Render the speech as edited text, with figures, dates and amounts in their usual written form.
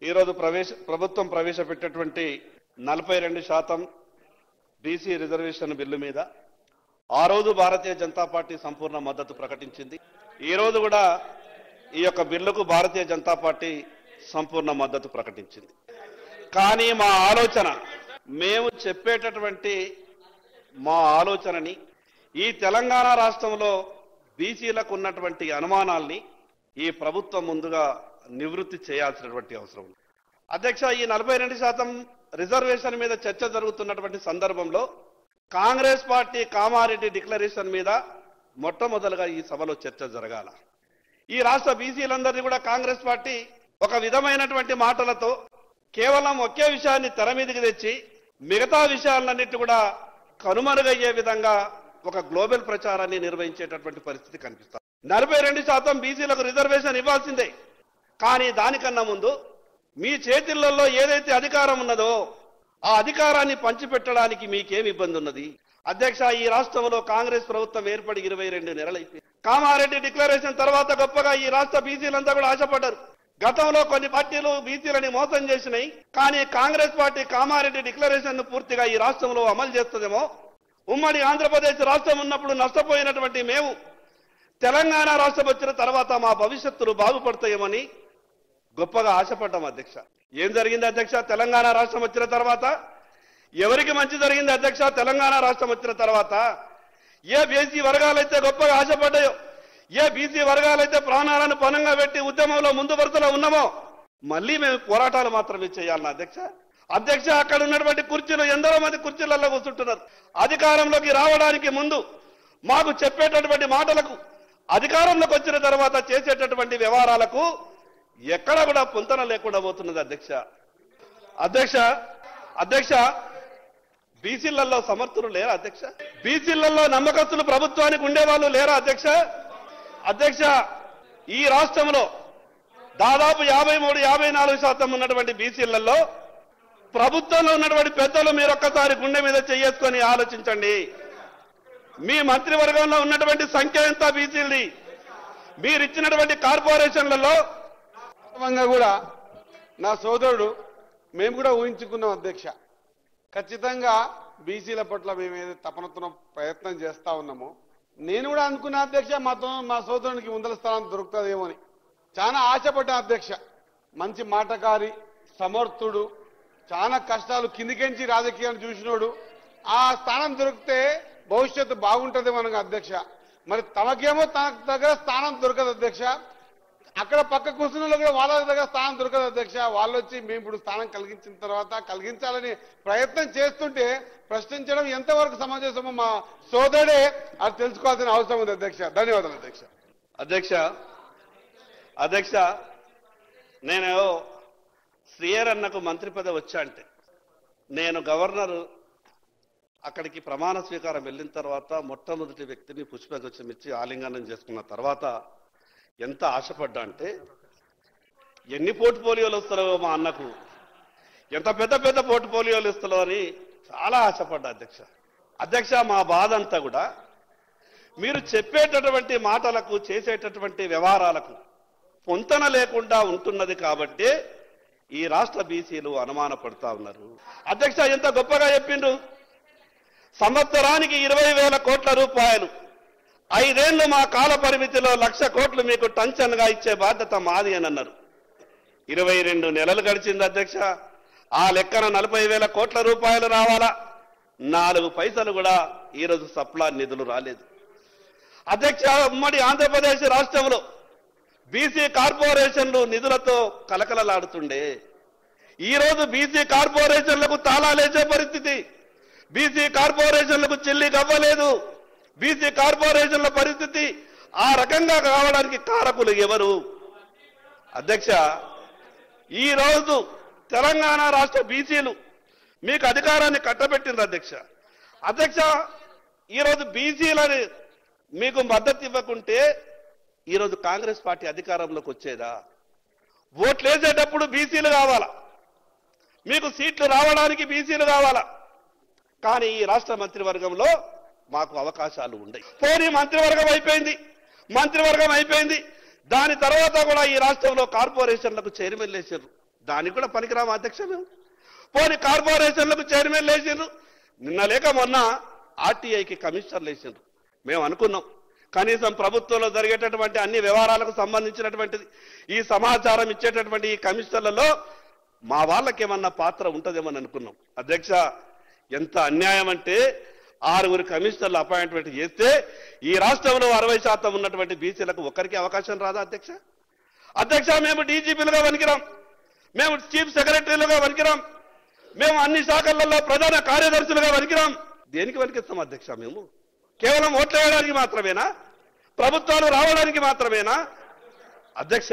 ఈరోజు ప్రభుత్వం ప్రవేశపెట్టినటువంటి 42% బీసీ రిజర్వేషన్ బిల్లు మీద ఆ రోజు భారతీయ జనతా పార్టీ సంపూర్ణ మద్దతు ప్రకటించింది. ఈ రోజు కూడా ఈ యొక్క బిల్లుకు భారతీయ జనతా పార్టీ సంపూర్ణ మద్దతు ప్రకటించింది. కానీ మా ఆలోచన, మేము చెప్పేటటువంటి మా ఆలోచనని ఈ తెలంగాణ రాష్ట్రంలో బీసీలకు ఉన్నటువంటి అనుమానాల్ని ఈ ప్రభుత్వం ముందుగా నివృత్తి చేయాల్సినటువంటి అవసరం ఉంది. అధ్యక్ష, ఈ 42% రిజర్వేషన్ మీద చర్చ జరుగుతున్నటువంటి సందర్భంలో కాంగ్రెస్ పార్టీ కామారెడ్డి డిక్లరేషన్ మీద మొట్టమొదలుగా ఈ సభలో చర్చ జరగాల. ఈ రాష్ట్ర బీసీలందరినీ కూడా కాంగ్రెస్ పార్టీ ఒక విధమైనటువంటి మాటలతో కేవలం ఒకే విషయాన్ని తెర మీదకి తెచ్చి మిగతా విషయాలన్నిటి కూడా కనుమరుగయ్యే విధంగా ఒక గ్లోబల్ ప్రచారాన్ని నిర్వహించేటటువంటి పరిస్థితి కనిపిస్తుంది. 42% బీసీలకు రిజర్వేషన్ ఇవ్వాల్సిందే. కానీ దానికన్నా ముందు మీ చేతులలో ఏదైతే అధికారం ఉన్నదో ఆ అధికారాన్ని పంచిపెట్టడానికి మీకేం ఇబ్బంది ఉన్నది? అధ్యక్ష, ఈ రాష్ట్రంలో కాంగ్రెస్ ప్రభుత్వం ఏర్పడి 22 నెలలైపోయింది. కామారెడ్డి డిక్లరేషన్ తర్వాత గొప్పగా ఈ రాష్ట్ర బీసీలంతా కూడా ఆశపడ్డారు. గతంలో కొన్ని పార్టీలు బీసీలని మోసం చేసినాయి. కానీ కాంగ్రెస్ పార్టీ కామారెడ్డి డిక్లరేషన్ ను పూర్తిగా ఈ రాష్ట్రంలో అమలు చేస్తుందేమో, ఉమ్మడి ఆంధ్రప్రదేశ్ రాష్ట్రం ఉన్నప్పుడు నష్టపోయినటువంటి మేము తెలంగాణ రాష్ట్రం వచ్చిన తర్వాత మా భవిష్యత్తులు బాగుపడతాయేమని గొప్పగా ఆశపడ్డాం. అధ్యక్ష, ఏం జరిగింది అధ్యక్ష? తెలంగాణ రాష్ట్రం వచ్చిన తర్వాత ఎవరికి మంచి జరిగింది అధ్యక్ష? తెలంగాణ రాష్ట్రం వచ్చిన తర్వాత ఏ బీసీ వర్గాలైతే గొప్పగా ఆశపడ్డాయో, ఏ బీసీ వర్గాలైతే ప్రాణాలను పణంగా పెట్టి ఉద్యమంలో ముందు వరుసలో ఉన్నామో మళ్ళీ మేము పోరాటాలు మాత్రమే చేయాలన్నా అధ్యక్ష, అక్కడ ఉన్నటువంటి కుర్చీలు ఎందరో మంది కుర్చీలలో కూర్చుంటున్నారు. అధికారంలోకి రావడానికి ముందు మాకు చెప్పేటటువంటి మాటలకు, అధికారంలోకి వచ్చిన తర్వాత చేసేటటువంటి వ్యవహారాలకు ఎక్కడ కూడా పొంతన లేకుండా పోతున్నది. అధ్యక్ష, బీసీలలో సమర్థులు లేరా అధ్యక్ష? బీసీలలో నమ్మకస్తులు ప్రభుత్వానికి ఉండేవాళ్ళు లేరా అధ్యక్ష? ఈ రాష్ట్రంలో దాదాపు 53-54% ఉన్నటువంటి బీసీలలో ప్రభుత్వంలో ఉన్నటువంటి పెద్దలు మీరు ఒక్కసారి గుండె మీద చేసుకొని ఆలోచించండి. మీ మంత్రివర్గంలో ఉన్నటువంటి సంఖ్య ఎంత బీసీలది? మీరు ఇచ్చినటువంటి కార్పొరేషన్లలో కూడా నా సోదరుడు మేము కూడా ఊహించుకున్నాం అధ్యక్ష. ఖచ్చితంగా బీసీల పట్ల మేము ఏదైతే తపనతో ప్రయత్నం చేస్తా ఉన్నామో, నేను కూడా అనుకున్నా అధ్యక్ష, మా సోదరునికి ముందల స్థానం దొరుకుతుందేమో అని చాలా ఆశపడ్డా అధ్యక్ష. మంచి మాటకారి, సమర్థుడు, చాలా కష్టాలు కిందికెంచి రాజకీయాన్ని చూసినోడు. ఆ స్థానం దొరికితే భవిష్యత్తు బాగుంటుంది మనకు అధ్యక్ష. మరి తమకేమో తనకు దగ్గర స్థానం దొరకదు అధ్యక్ష. అక్కడ పక్క కూర్చున్న కూడా వాళ్ళ దగ్గర స్థానం దొరకదు అధ్యక్ష. వాళ్ళు వచ్చి మేము ఇప్పుడు స్థానం కలిగించిన తర్వాత కలిగించాలని ప్రయత్నం చేస్తుంటే ప్రశ్నించడం ఎంతవరకు సమంజసమో మా సోదరుడే అది తెలుసుకోవాల్సిన అవసరం ఉంది అధ్యక్ష. ధన్యవాదాలు అధ్యక్ష. నేను శ్రీయర్ అన్నకు మంత్రి పదవి వచ్చా అంటే, నేను గవర్నర్ అక్కడికి ప్రమాణ స్వీకారం వెళ్ళిన తర్వాత మొట్టమొదటి వ్యక్తిని పుష్పగుచ్చం ఇచ్చి ఆలింగనం చేసుకున్న తర్వాత ఎంత ఆశపడ్డా అంటే, ఎన్ని పోర్ట్ఫోలియోలు వస్తారో మా అన్నకు, ఎంత పెద్ద పోర్ట్ఫోలియోలు ఇస్తారో అని చాలా ఆశపడ్డా అధ్యక్ష. మా బాధ అంతా కూడా మీరు చెప్పేటటువంటి మాటలకు, చేసేటటువంటి వ్యవహారాలకు పొంతన లేకుండా ఉంటున్నది కాబట్టి ఈ రాష్ట్ర బీసీలు అనుమానపడతా ఉన్నారు. అధ్యక్ష, ఎంత గొప్పగా చెప్పిండ్రు. సంవత్సరానికి 20,000 కోట్ల రూపాయలు, 5 ఏళ్లు మా కాల పరిమితిలో 1,00,000 కోట్లు మీకు టంచన్గా ఇచ్చే బాధ్యత మాది అని అన్నారు. 22 నెలలు గడిచింది అధ్యక్ష. ఆ లెక్కన 40,000 కోట్ల రూపాయలు రావాలా? 4 పైసలు కూడా ఈరోజు సప్లా నిధులు రాలేదు అధ్యక్ష. ఉమ్మడి ఆంధ్రప్రదేశ్ రాష్ట్రంలో బీసీ కార్పొరేషన్లు నిధులతో కలకలలాడుతుండే ఈరోజు బీసీ కార్పొరేషన్లకు తాళాలేసే పరిస్థితి. బీసీ కార్పొరేషన్లకు చెల్లి గవ్వలేదు. బీసీ కార్పొరేషన్ల పరిస్థితి ఆ రకంగా కావడానికి కారకులు ఎవరు అధ్యక్ష? ఈ రోజు తెలంగాణ రాష్ట్ర బీసీలు మీకు అధికారాన్ని కట్టబెట్టింది అధ్యక్ష. ఈరోజు బీసీలని మీకు మద్దతు ఇవ్వకుంటే ఈరోజు కాంగ్రెస్ పార్టీ అధికారంలోకి వచ్చేదా? ఓట్లు వేసేటప్పుడు బీసీలు కావాలా, మీకు సీట్లు రావడానికి బీసీలు కావాలా. కానీ ఈ రాష్ట్ర మంత్రివర్గంలో మాకు అవకాశాలు ఉన్నాయి. పోనీ మంత్రివర్గం అయిపోయింది. దాని తర్వాత కూడా ఈ రాష్ట్రంలో కార్పొరేషన్లకు చైర్మన్లు వేశారు. దానికి కూడా పనికిరామా అధ్యక్ష మేము? పోనీ కార్పొరేషన్లకు చైర్మన్లు వేసిండ్రు, నిన్న లేక మొన్న ఆర్టీఐకి కమిషనర్లు వేసిండ్రు. మేము అనుకున్నాం కనీసం ప్రభుత్వంలో జరిగేటటువంటి అన్ని వ్యవహారాలకు సంబంధించినటువంటిది ఈ సమాచారం ఇచ్చేటటువంటి ఈ కమిషనర్లలో మా వాళ్ళకేమన్నా పాత్ర ఉంటుందేమని అనుకున్నాం. అధ్యక్ష, ఎంత అన్యాయం అంటే 6 కమిషనర్లు అపాయింట్మెంట్ చేస్తే ఈ రాష్ట్రంలో 60% ఉన్నటువంటి బీసీలకు ఒక్కరికి అవకాశం రాదా అధ్యక్ష? అధ్యక్ష, మేము డీజీపీలుగా వనికిరాం, మేము చీఫ్ సెక్రటరీలుగా వనికిరాం, మేము అన్ని శాఖలలో ప్రధాన కార్యదర్శులుగా వనికిరాం. దేనికి వనికిస్తాం అధ్యక్ష? మేము కేవలం ఓట్లు వేయడానికి మాత్రమేనా? ప్రభుత్వాలు రావడానికి మాత్రమేనా? అధ్యక్ష,